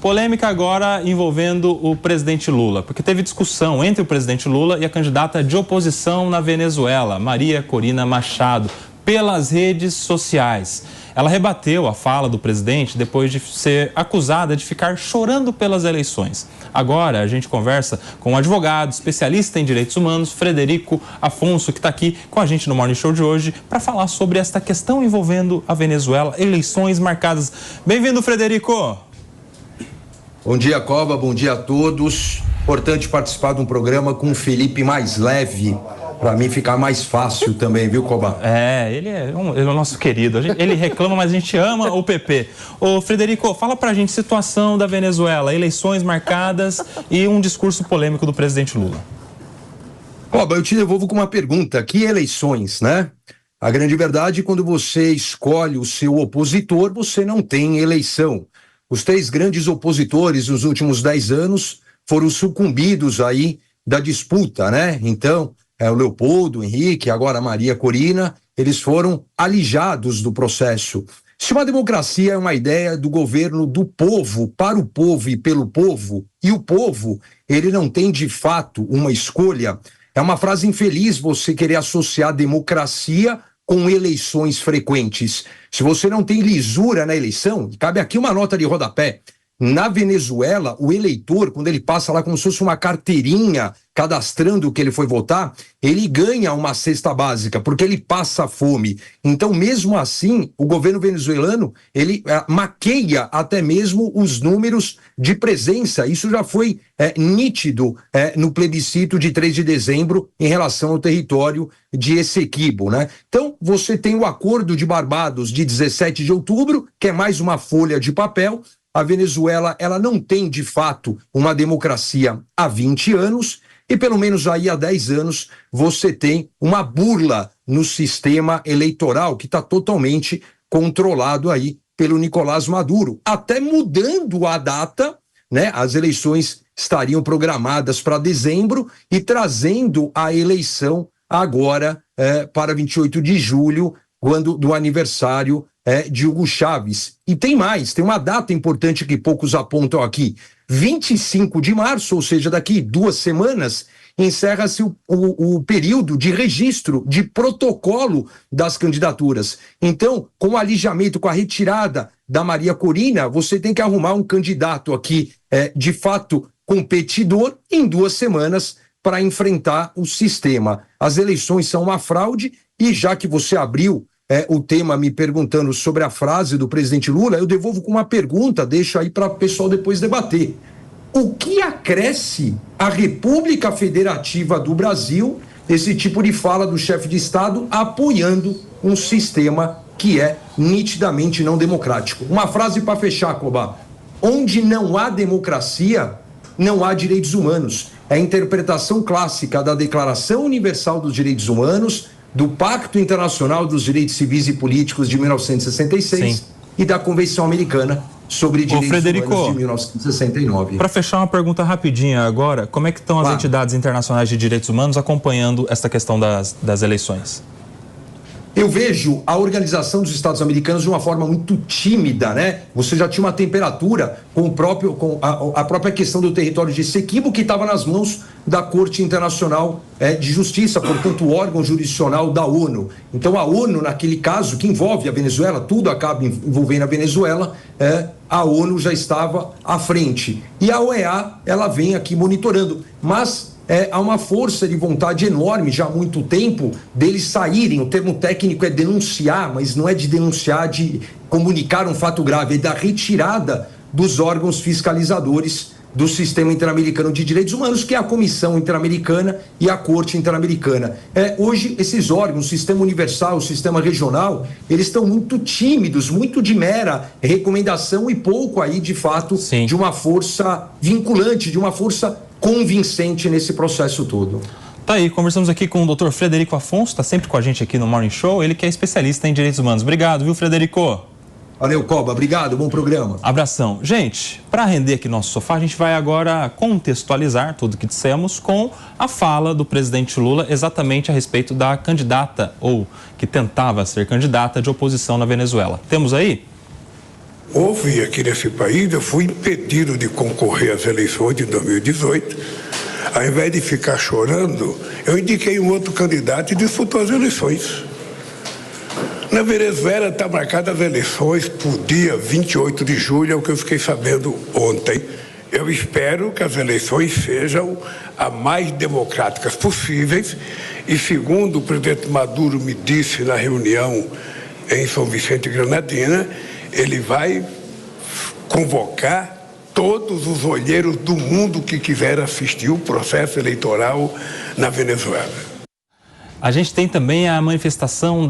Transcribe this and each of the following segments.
Polêmica agora envolvendo o presidente Lula, porque teve discussão entre o presidente Lula e a candidata de oposição na Venezuela, Maria Corina Machado, pelas redes sociais. Ela rebateu a fala do presidente depois de ser acusada de ficar chorando pelas eleições. Agora a gente conversa com um advogado, especialista em direitos humanos, Frederico Afonso, que está aqui com a gente no Morning Show de hoje para falar sobre esta questão envolvendo a Venezuela, eleições marcadas. Bem-vindo, Frederico! Bom dia, Coba, bom dia a todos. Importante participar de um programa com o Felipe mais leve, para mim ficar mais fácil também, viu, Coba? Ele é o nosso querido. Ele reclama, mas a gente ama o PP. Ô, Frederico, fala pra gente situação da Venezuela, eleições marcadas e um discurso polêmico do presidente Lula. Coba, eu te devolvo com uma pergunta. Que eleições, né? A grande verdade, quando você escolhe o seu opositor, você não tem eleição. Os 3 grandes opositores nos últimos 10 anos foram sucumbidos aí da disputa, né? Então, o Leopoldo, o Henrique, agora a Maria Corina, eles foram alijados do processo. Se uma democracia é uma ideia do governo do povo, para o povo e pelo povo, e o povo, ele não tem de fato uma escolha, é uma frase infeliz você querer associar democracia com eleições frequentes. Se você não tem lisura na eleição, cabe aqui uma nota de rodapé. Na Venezuela, o eleitor, quando ele passa lá como se fosse uma carteirinha cadastrando o que ele foi votar, ele ganha uma cesta básica, porque ele passa fome. Então, mesmo assim, o governo venezuelano, ele maqueia até mesmo os números de presença. Isso já foi nítido no plebiscito de 3 de dezembro em relação ao território de Essequibo, né? Então, você tem o Acordo de Barbados de 17 de outubro, que é mais uma folha de papel. A Venezuela, ela não tem, de fato, uma democracia há 20 anos e, pelo menos aí há 10 anos, você tem uma burla no sistema eleitoral que está totalmente controlado aí pelo Nicolás Maduro. Até mudando a data, né? As eleições estariam programadas para dezembro e trazendo a eleição agora para 28 de julho, quando do aniversário de Hugo Chávez. E tem mais, tem uma data importante que poucos apontam aqui. 25 de março, ou seja, daqui 2 semanas, encerra-se o período de registro, de protocolo das candidaturas. Então, com o alijamento, com a retirada da Maria Corina, você tem que arrumar um candidato aqui, de fato, competidor, em 2 semanas, para enfrentar o sistema. As eleições são uma fraude e já que você abriu o tema me perguntando sobre a frase do presidente Lula, eu devolvo com uma pergunta, deixo aí para o pessoal depois debater. O que acresce à República Federativa do Brasil esse tipo de fala do chefe de Estado apoiando um sistema que é nitidamente não democrático? Uma frase para fechar, Coba. Onde não há democracia, não há direitos humanos. É a interpretação clássica da Declaração Universal dos Direitos Humanos, do Pacto Internacional dos Direitos Civis e Políticos de 1966 Sim. e da Convenção Americana sobre Direitos Humanos de 1969. Para fechar uma pergunta rapidinha agora, como é que estão as entidades internacionais de direitos humanos acompanhando essa questão das eleições? Eu vejo a Organização dos Estados Americanos de uma forma muito tímida, né? Você já tinha uma temperatura com a própria questão do território de Essequibo, que estava nas mãos da Corte Internacional de Justiça, portanto, o órgão jurisdicional da ONU. Então, a ONU, naquele caso, que envolve a Venezuela, tudo acaba envolvendo a Venezuela, a ONU já estava à frente. E a OEA, ela vem aqui monitorando, mas há uma força de vontade enorme já há muito tempo deles saírem. O termo técnico é denunciar, mas não é de denunciar, de comunicar um fato grave, é da retirada dos órgãos fiscalizadores do Sistema Interamericano de Direitos Humanos, que é a Comissão Interamericana e a Corte Interamericana. Hoje, esses órgãos, o Sistema Universal, o Sistema Regional, eles estão muito tímidos, muito de mera recomendação e pouco aí, de fato, Sim. de uma força vinculante, de uma força convincente nesse processo todo. Tá aí, conversamos aqui com o Dr. Frederico Afonso, está sempre com a gente aqui no Morning Show, ele que é especialista em direitos humanos. Obrigado, viu, Frederico? Valeu, Coba, obrigado, bom programa. Abração. Gente, para render aqui nosso sofá, a gente vai agora contextualizar tudo que dissemos com a fala do presidente Lula exatamente a respeito da candidata, ou que tentava ser candidata de oposição na Venezuela. Temos aí? Houve aqui nesse país, eu fui impedido de concorrer às eleições de 2018. Ao invés de ficar chorando, eu indiquei um outro candidato e disputou as eleições. Na Venezuela está marcadas as eleições para o dia 28 de julho, é o que eu fiquei sabendo ontem. Eu espero que as eleições sejam as mais democráticas possíveis e, segundo o presidente Maduro me disse na reunião em São Vicente Granadina, ele vai convocar todos os olheiros do mundo que quiser assistir o processo eleitoral na Venezuela. A gente tem também a manifestação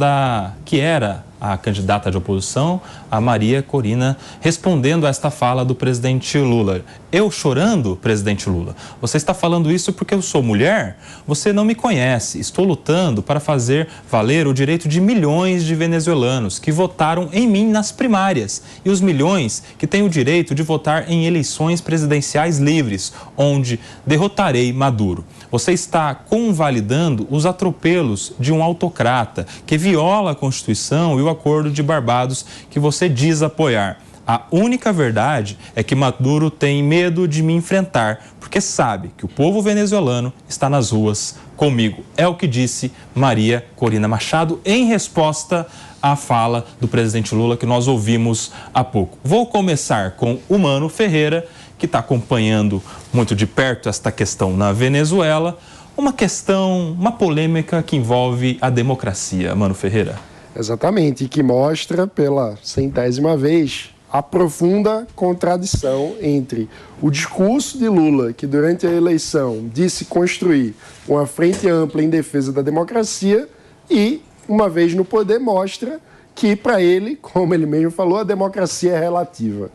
que era a candidata de oposição, a Maria Corina, respondendo a esta fala do presidente Lula. Eu chorando, presidente Lula? Você está falando isso porque eu sou mulher? Você não me conhece. Estou lutando para fazer valer o direito de milhões de venezuelanos que votaram em mim nas primárias e os milhões que têm o direito de votar em eleições presidenciais livres, onde derrotarei Maduro. Você está convalidando os atropelos de um autocrata que viola a Constituição e o Acordo de Barbados que você diz apoiar. A única verdade é que Maduro tem medo de me enfrentar, porque sabe que o povo venezuelano está nas ruas comigo. É o que disse Maria Corina Machado em resposta à fala do presidente Lula que nós ouvimos há pouco. Vou começar com o Mano Ferreira, que está acompanhando muito de perto esta questão na Venezuela. Uma polêmica que envolve a democracia. Mano Ferreira. Exatamente, e que mostra pela 100ª vez a profunda contradição entre o discurso de Lula, que durante a eleição disse construir uma frente ampla em defesa da democracia, e, uma vez no poder, mostra que, para ele, como ele mesmo falou, a democracia é relativa.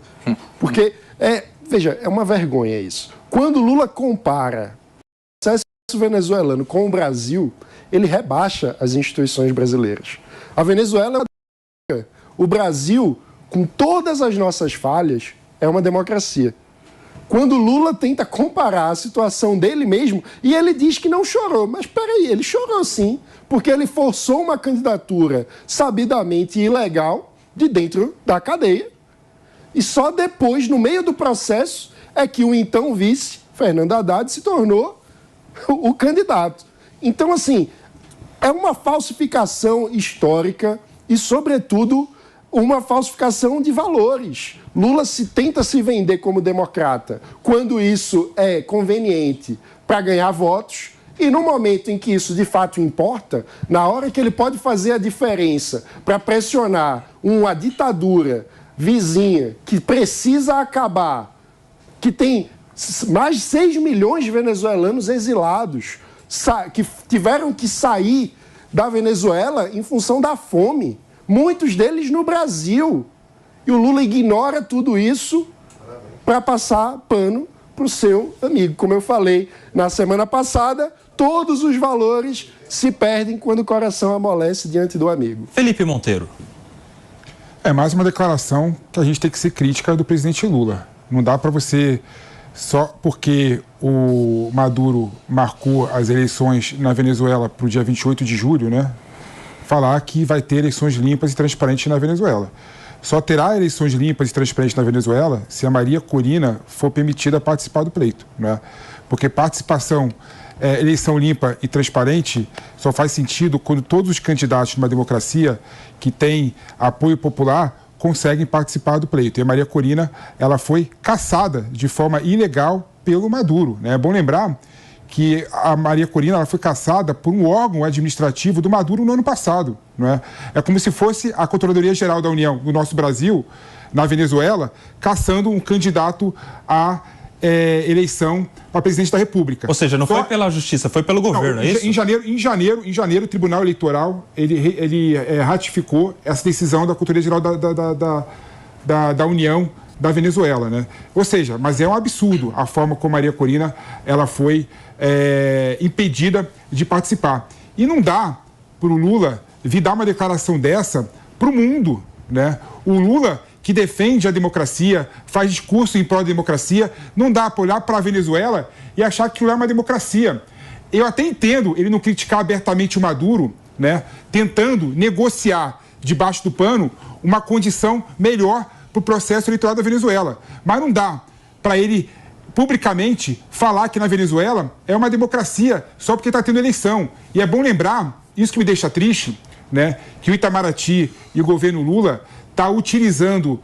Porque, veja, é uma vergonha isso. Quando Lula compara o processo venezuelano com o Brasil, ele rebaixa as instituições brasileiras. A Venezuela, o Brasil, com todas as nossas falhas, é uma democracia. Quando Lula tenta comparar a situação dele mesmo, e ele diz que não chorou, mas peraí, ele chorou sim, porque ele forçou uma candidatura sabidamente ilegal de dentro da cadeia, e só depois, no meio do processo, é que o então vice, Fernando Haddad, se tornou o candidato. Então, assim, é uma falsificação histórica e, sobretudo, uma falsificação de valores. Lula tenta se vender como democrata quando isso é conveniente para ganhar votos, e no momento em que isso de fato importa, na hora que ele pode fazer a diferença para pressionar uma ditadura vizinha que precisa acabar, que tem mais de 6 milhões de venezuelanos exilados, que tiveram que sair da Venezuela em função da fome, muitos deles no Brasil. E o Lula ignora tudo isso para passar pano para o seu amigo. Como eu falei na semana passada, todos os valores se perdem quando o coração amolece diante do amigo. Felipe Monteiro. É mais uma declaração que a gente tem que ser crítica do presidente Lula. Não dá para você, só porque o Maduro marcou as eleições na Venezuela para o dia 28 de julho, né, falar que vai ter eleições limpas e transparentes na Venezuela. Só terá eleições limpas e transparentes na Venezuela se a Maria Corina for permitida a participar do pleito, né? Porque eleição limpa e transparente só faz sentido quando todos os candidatos de uma democracia que tem apoio popular conseguem participar do pleito. E a Maria Corina, ela foi caçada de forma ilegal pelo Maduro, né? É bom lembrar que a Maria Corina, ela foi caçada por um órgão administrativo do Maduro no ano passado, não é? É como se fosse a Controladoria Geral da União do nosso Brasil, na Venezuela, caçando um candidato à eleição para presidente da República. Ou seja, não foi pela justiça, foi pelo governo, é isso? Em janeiro, o Tribunal Eleitoral ele ratificou essa decisão da Controladoria Geral da União da Venezuela, né? Ou seja, mas é um absurdo a forma como Maria Corina ela foi impedida de participar. E não dá para o Lula vir dar uma declaração dessa para o mundo, né? O Lula, que defende a democracia, faz discurso em prol da democracia, não dá para olhar para a Venezuela e achar que aquilo é uma democracia. Eu até entendo ele não criticar abertamente o Maduro, né, tentando negociar debaixo do pano uma condição melhor para o processo eleitoral da Venezuela. Mas não dá para ele publicamente falar que na Venezuela é uma democracia só porque está tendo eleição. E é bom lembrar, isso que me deixa triste, né, que o Itamaraty e o governo Lula está utilizando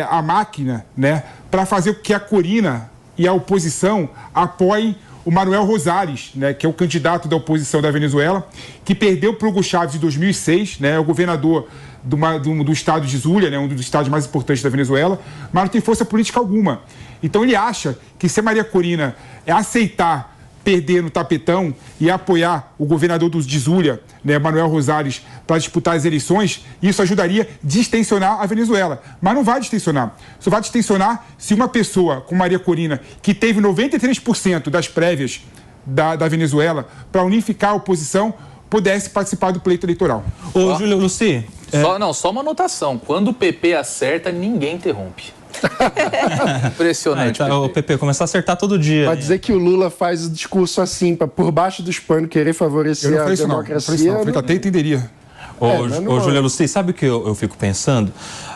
a máquina, né, para fazer com que a Corina e a oposição apoiem o Manuel Rosales, né, que é o candidato da oposição da Venezuela, que perdeu para o Hugo Chávez em 2006, né, é o governador do estado de Zulia, né, um dos estados mais importantes da Venezuela, mas não tem força política alguma. Então ele acha que se a Maria Corina aceitar perder no tapetão e apoiar o governador de Zulia, né, Manuel Rosales, para disputar as eleições, isso ajudaria a distensionar a Venezuela. Mas não vai distensionar. Só vai distensionar se uma pessoa como Maria Corina, que teve 93% das prévias da Venezuela para unificar a oposição, pudesse participar do pleito eleitoral. Ô, Júlio Luci... Só uma anotação. Quando o PP acerta, ninguém interrompe. Impressionante. O PP começar a acertar todo dia. Vai dizer que o Lula faz o discurso assim, por baixo dos panos, querer favorecer a democracia. Eu até entenderia. Ô, Júlio Luci, sabe o que eu fico pensando?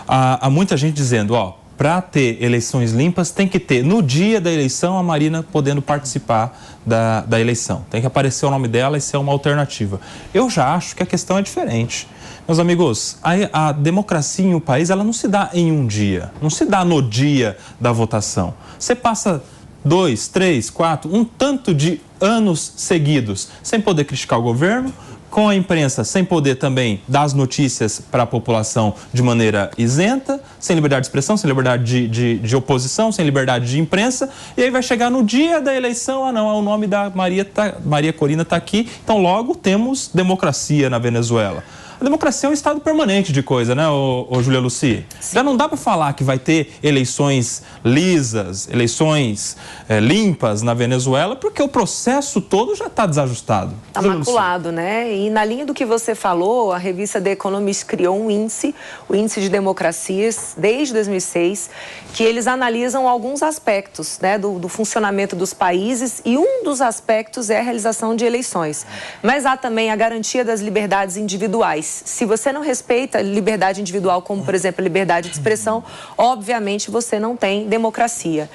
Há muita gente dizendo, para ter eleições limpas, tem que ter, no dia da eleição, a Marina podendo participar da eleição. Tem que aparecer o nome dela e ser uma alternativa. Eu já acho que a questão é diferente. Meus amigos, a democracia em um país, ela não se dá em um dia, não se dá no dia da votação. Você passa 2, 3, 4, um tanto de anos seguidos sem poder criticar o governo, com a imprensa sem poder também dar as notícias para a população de maneira isenta, sem liberdade de expressão, sem liberdade de oposição, sem liberdade de imprensa, e aí vai chegar no dia da eleição, o nome da Maria Corina está aqui, então logo temos democracia na Venezuela. A democracia é um estado permanente de coisa, né, ô Júlia Luci? Já não dá para falar que vai ter eleições lisas, eleições limpas na Venezuela, porque o processo todo já está desajustado. Está maculado, né? E na linha do que você falou, a revista The Economist criou um índice, o Índice de Democracias, desde 2006, que eles analisam alguns aspectos, né, do funcionamento dos países, e um dos aspectos é a realização de eleições. Mas há também a garantia das liberdades individuais. Se você não respeita a liberdade individual, como, por exemplo, a liberdade de expressão, obviamente você não tem democracia.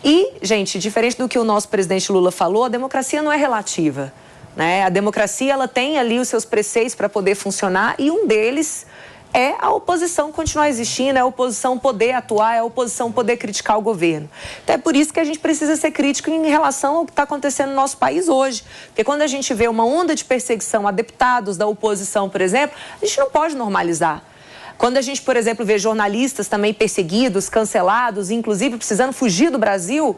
E, gente, diferente do que o nosso presidente Lula falou, a democracia não é relativa, né? A democracia, ela tem ali os seus preceitos para poder funcionar, e um deles é a oposição continuar existindo, é a oposição poder atuar, é a oposição poder criticar o governo. Então é por isso que a gente precisa ser crítico em relação ao que está acontecendo no nosso país hoje. Porque quando a gente vê uma onda de perseguição a deputados da oposição, por exemplo, a gente não pode normalizar. Quando a gente, por exemplo, vê jornalistas também perseguidos, cancelados, inclusive precisando fugir do Brasil,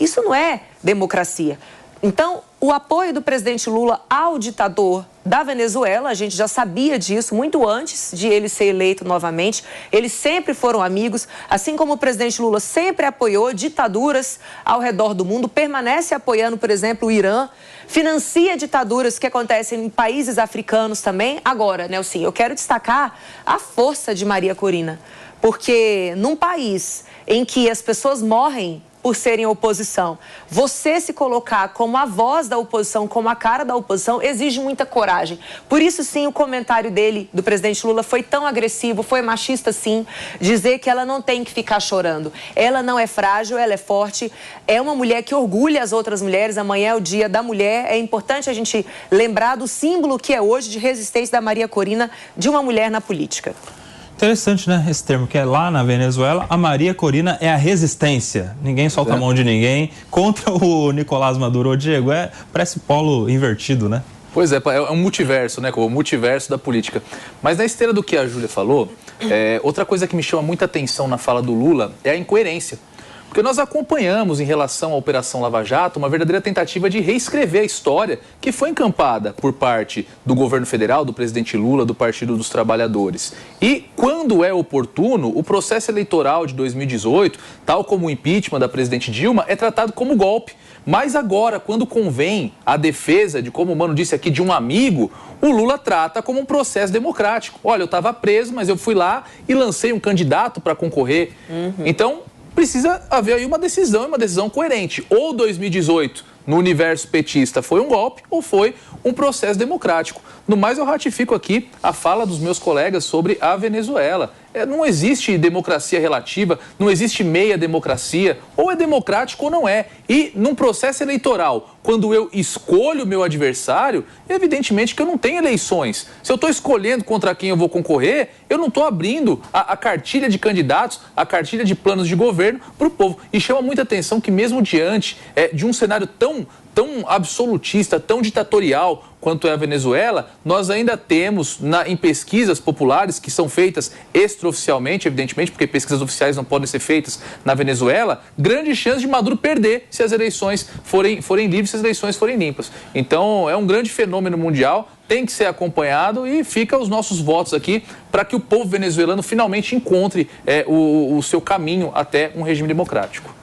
isso não é democracia. Então, o apoio do presidente Lula ao ditador da Venezuela, a gente já sabia disso muito antes de ele ser eleito novamente. Eles sempre foram amigos, assim como o presidente Lula sempre apoiou ditaduras ao redor do mundo, permanece apoiando, por exemplo, o Irã, financia ditaduras que acontecem em países africanos também. Agora, Nelson, eu quero destacar a força de Maria Corina, porque num país em que as pessoas morrem por serem oposição, você se colocar como a voz da oposição, como a cara da oposição, exige muita coragem. Por isso, sim, o comentário dele, do presidente Lula, foi tão agressivo, foi machista, sim, dizer que ela não tem que ficar chorando. Ela não é frágil, ela é forte, é uma mulher que orgulha as outras mulheres. Amanhã é o Dia da Mulher, é importante a gente lembrar do símbolo que é hoje de resistência da Maria Corina, de uma mulher na política. Interessante, né, esse termo, que é lá na Venezuela, a Maria Corina é a resistência. Ninguém solta a mão de ninguém. Contra o Nicolás Maduro, Diego, parece polo invertido, né? Pois é um multiverso, né? O multiverso da política. Mas na esteira do que a Júlia falou, outra coisa que me chama muita atenção na fala do Lula é a incoerência. Porque nós acompanhamos, em relação à Operação Lava Jato, uma verdadeira tentativa de reescrever a história que foi encampada por parte do governo federal, do presidente Lula, do Partido dos Trabalhadores. E, quando é oportuno, o processo eleitoral de 2018, tal como o impeachment da presidente Dilma, é tratado como golpe. Mas agora, quando convém a defesa de, como o Mano disse aqui, de um amigo, o Lula trata como um processo democrático. Olha, eu estava preso, mas eu fui lá e lancei um candidato para concorrer. Então, precisa haver aí uma decisão coerente. Ou 2018 no universo petista foi um golpe ou foi um processo democrático. No mais, eu ratifico aqui a fala dos meus colegas sobre a Venezuela. Não existe democracia relativa, não existe meia democracia, ou é democrático ou não é. E num processo eleitoral, quando eu escolho o meu adversário, evidentemente que eu não tenho eleições. Se eu estou escolhendo contra quem eu vou concorrer, eu não estou abrindo a cartilha de candidatos, a cartilha de planos de governo para o povo. E chama muita atenção que mesmo diante de um cenário tão absolutista, tão ditatorial quanto é a Venezuela, nós ainda temos em pesquisas populares que são feitas extraoficialmente, evidentemente, porque pesquisas oficiais não podem ser feitas na Venezuela, grande chance de Maduro perder se as eleições forem livres, se as eleições forem limpas. Então, é um grande fenômeno mundial, tem que ser acompanhado e fica os nossos votos aqui para que o povo venezuelano finalmente encontre o seu caminho até um regime democrático.